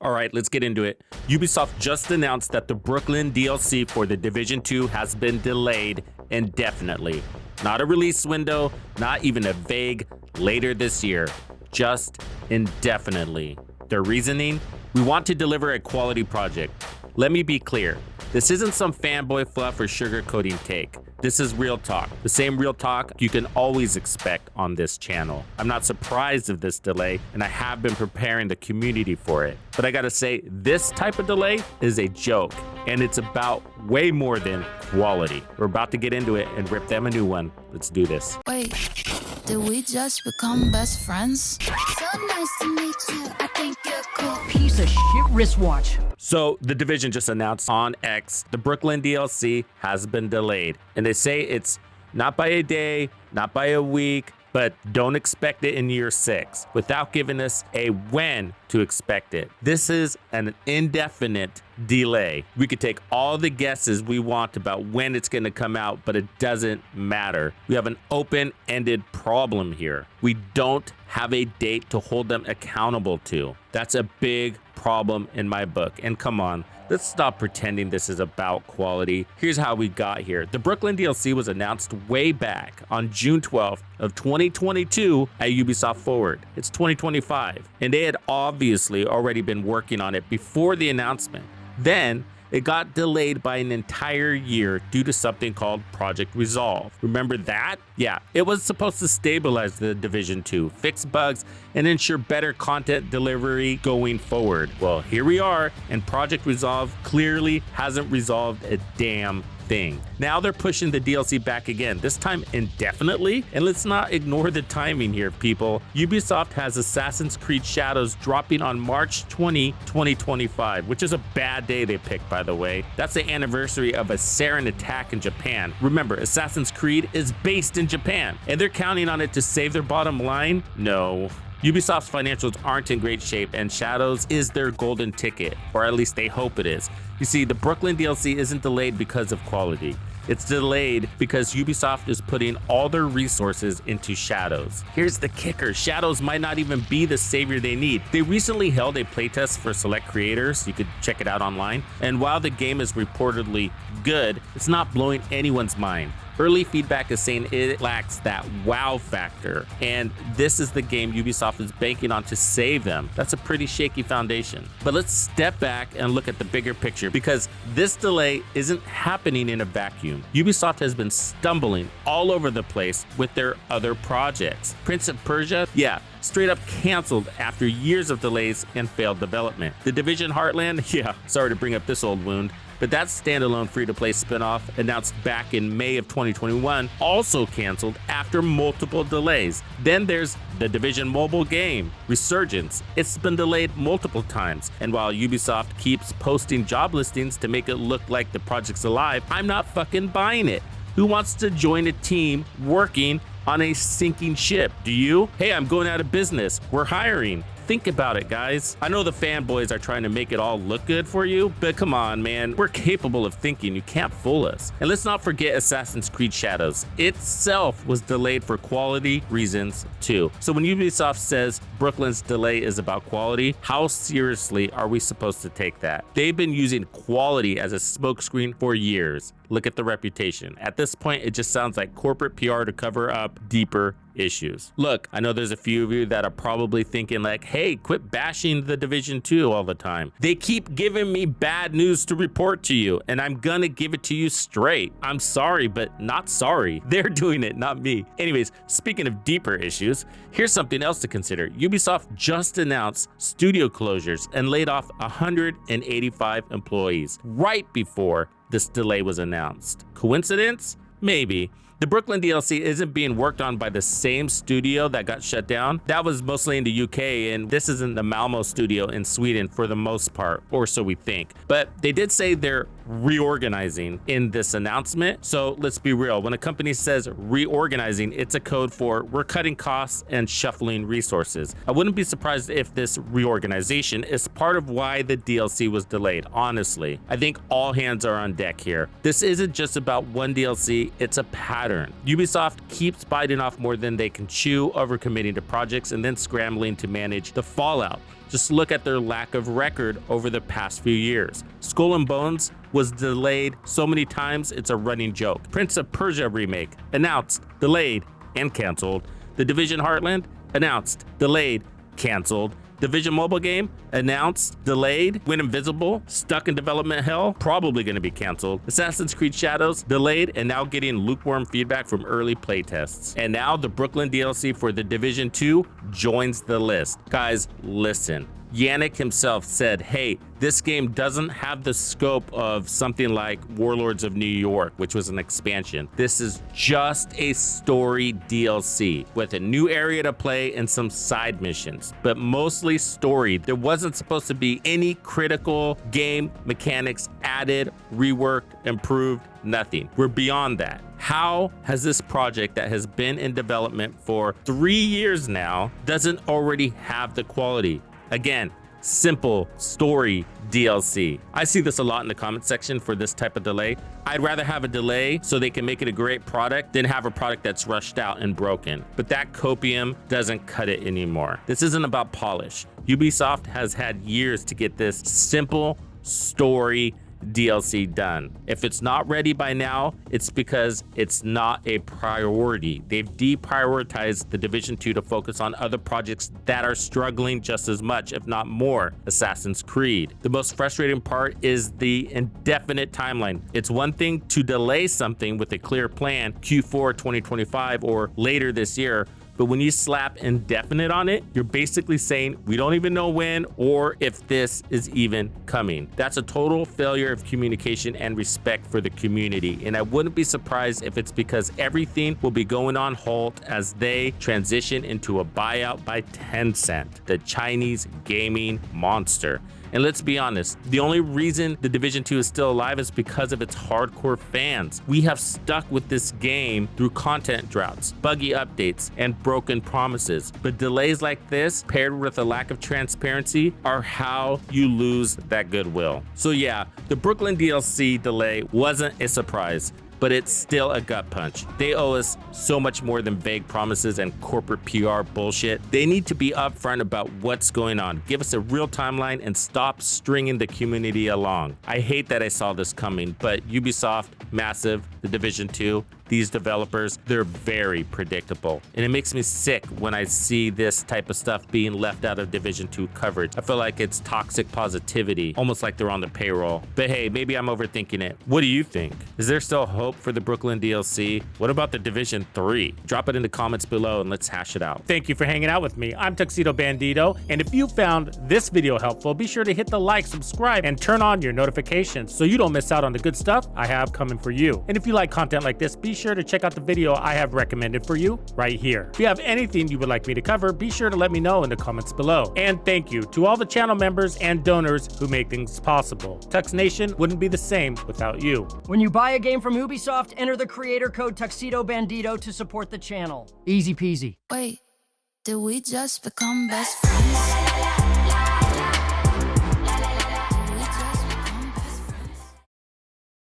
All right, let's get into it. Ubisoft just announced that the Brooklyn DLC for The Division 2 has been delayed indefinitely. Not a release window, not even a vague later this year, just indefinitely. Their reasoning? We want to deliver a quality project. Let me be clear. This isn't some fanboy fluff or sugarcoating take. This is real talk. The same real talk you can always expect on this channel. I'm not surprised of this delay, and I have been preparing the community for it. But I gotta say, this type of delay is a joke, and it's about way more than quality. We're about to get into it and rip them a new one. Let's do this. Wait, did we just become best friends? So nice to meet you. I think you're cool. Piece of shit wristwatch. So The Division just announced on X the Brooklyn DLC has been delayed, and they say it's not by a day, not by a week, but don't expect it in year 6 without giving us a when to expect it. This is an indefinite delay. We could take all the guesses we want about when it's going to come out, but it doesn't matter. We have an open-ended problem here. We don't have a date to hold them accountable to. That's a big problem in my book. And come on, let's stop pretending this is about quality. Here's how we got here. The Brooklyn DLC was announced way back on June 12th of 2022 at Ubisoft Forward. It's 2025, and they had obviously already been working on it before the announcement. Then it got delayed by an entire year due to something called Project Resolve. Remember that? Yeah, it was supposed to stabilize the Division 2, fix bugs, and ensure better content delivery going forward. Well, here we are, and Project Resolve clearly hasn't resolved a damn thing. Now they're pushing the DLC back again, this time indefinitely. And let's not ignore the timing here, people. Ubisoft has Assassin's Creed Shadows dropping on March 20, 2025, which is a bad day they picked, by the way. That's the anniversary of a sarin attack in Japan. Remember, Assassin's Creed is based in Japan, and they're counting on it to save their bottom line? No. Ubisoft's financials aren't in great shape, and Shadows is their golden ticket, or at least they hope it is. You see, the Brooklyn DLC isn't delayed because of quality. It's delayed because Ubisoft is putting all their resources into Shadows. Here's the kicker, Shadows might not even be the savior they need. They recently held a playtest for select creators, you could check it out online, and while the game is reportedly good, it's not blowing anyone's mind. Early feedback is saying it lacks that wow factor, and this is the game Ubisoft is banking on to save them. That's a pretty shaky foundation. But let's step back and look at the bigger picture, because this delay isn't happening in a vacuum. Ubisoft has been stumbling all over the place with their other projects. Prince of Persia, yeah, straight up canceled after years of delays and failed development. The Division Heartland, yeah, sorry to bring up this old wound, but that standalone free-to-play spinoff announced back in May of 2021 also canceled after multiple delays. Then there's the Division mobile game, Resurgence. It's been delayed multiple times, and while Ubisoft keeps posting job listings to make it look like the project's alive, I'm not fucking buying it. Who wants to join a team working on a sinking ship? Do you? Hey, I'm going out of business. We're hiring. Think about it, guys. I know the fanboys are trying to make it all look good for you, but come on, man. We're capable of thinking. You can't fool us. And let's not forget Assassin's Creed Shadows. Itself was delayed for quality reasons too. So when Ubisoft says Brooklyn's delay is about quality, how seriously are we supposed to take that? They've been using quality as a smokescreen for years. Look at the reputation. At this point, it just sounds like corporate PR to cover up deeper issues. Look, I know there's a few of you that are probably thinking like, hey, quit bashing the Division 2 all the time. They keep giving me bad news to report to you, and I'm gonna give it to you straight. I'm sorry, but not sorry. They're doing it, not me. Anyways, speaking of deeper issues, here's something else to consider. Ubisoft just announced studio closures and laid off 185 employees right before this delay was announced. Coincidence? Maybe. The Brooklyn DLC isn't being worked on by the same studio that got shut down. That was mostly in the UK, and this isn't the Malmo studio in Sweden for the most part, or so we think. But they did say they're reorganizing in this announcement. So let's be real, when a company says reorganizing, it's a code for we're cutting costs and shuffling resources. I wouldn't be surprised if this reorganization is part of why the DLC was delayed, honestly. I think all hands are on deck here. This isn't just about one DLC, it's a pattern. Ubisoft keeps biting off more than they can chew, overcommitting to projects and then scrambling to manage the fallout. Just look at their lack of record over the past few years. Skull and Bones was delayed so many times it's a running joke. Prince of Persia remake, announced, delayed, and canceled. The Division Heartland, announced, delayed, canceled. Division mobile game, announced, delayed, went invisible, stuck in development hell, probably going to be canceled. Assassin's Creed Shadows, delayed, and now getting lukewarm feedback from early playtests. And now the Brooklyn DLC for The Division 2 joins the list. Guys, listen. Yannick himself said, hey, this game doesn't have the scope of something like Warlords of New York, which was an expansion. This is just a story DLC with a new area to play and some side missions, but mostly story. There wasn't supposed to be any critical game mechanics added, reworked, improved, nothing. We're beyond that. How has this project that has been in development for 3 years now doesn't already have the quality? Again, simple story DLC. I see this a lot in the comment section for this type of delay. I'd rather have a delay so they can make it a great product than have a product that's rushed out and broken. But that copium doesn't cut it anymore. This isn't about polish. Ubisoft has had years to get this simple story DLC done. If it's not ready by now, it's because it's not a priority. They've deprioritized the Division 2 to focus on other projects that are struggling just as much, if not more. Assassin's Creed. The most frustrating part is the indefinite timeline. It's one thing to delay something with a clear plan, Q4 2025 or later this year, but when you slap indefinite on it, you're basically saying we don't even know when or if this is even coming. That's a total failure of communication and respect for the community. And I wouldn't be surprised if it's because everything will be going on hold as they transition into a buyout by Tencent, the Chinese gaming monster. And let's be honest, the only reason The Division 2 is still alive is because of its hardcore fans. We have stuck with this game through content droughts, buggy updates, and broken promises. But delays like this, paired with a lack of transparency, are how you lose that goodwill. So yeah, the Brooklyn DLC delay wasn't a surprise, but it's still a gut punch. They owe us so much more than vague promises and corporate PR bullshit. They need to be upfront about what's going on. Give us a real timeline and stop stringing the community along. I hate that I saw this coming, but Ubisoft, Massive, The Division 2, these developers, they're very predictable. And it makes me sick when I see this type of stuff being left out of Division 2 coverage. I feel like it's toxic positivity, almost like they're on the payroll. But hey, maybe I'm overthinking it. What do you think? Is there still hope for the Brooklyn DLC? What about the Division 3? Drop it in the comments below and let's hash it out. Thank you for hanging out with me. I'm Tuxedo Bandido, and if you found this video helpful, be sure to hit the like, subscribe, and turn on your notifications so you don't miss out on the good stuff I have coming for you. And if you like content like this, be sure to check out the video I have recommended for you right here. If you have anything you would like me to cover, be sure to let me know in the comments below. And thank you to all the channel members and donors who make things possible. Tux Nation wouldn't be the same without you. When you buy a game from Ubisoft, enter the creator code Tuxedo Bandido to support the channel. Easy peasy. Wait, did we just become best friends?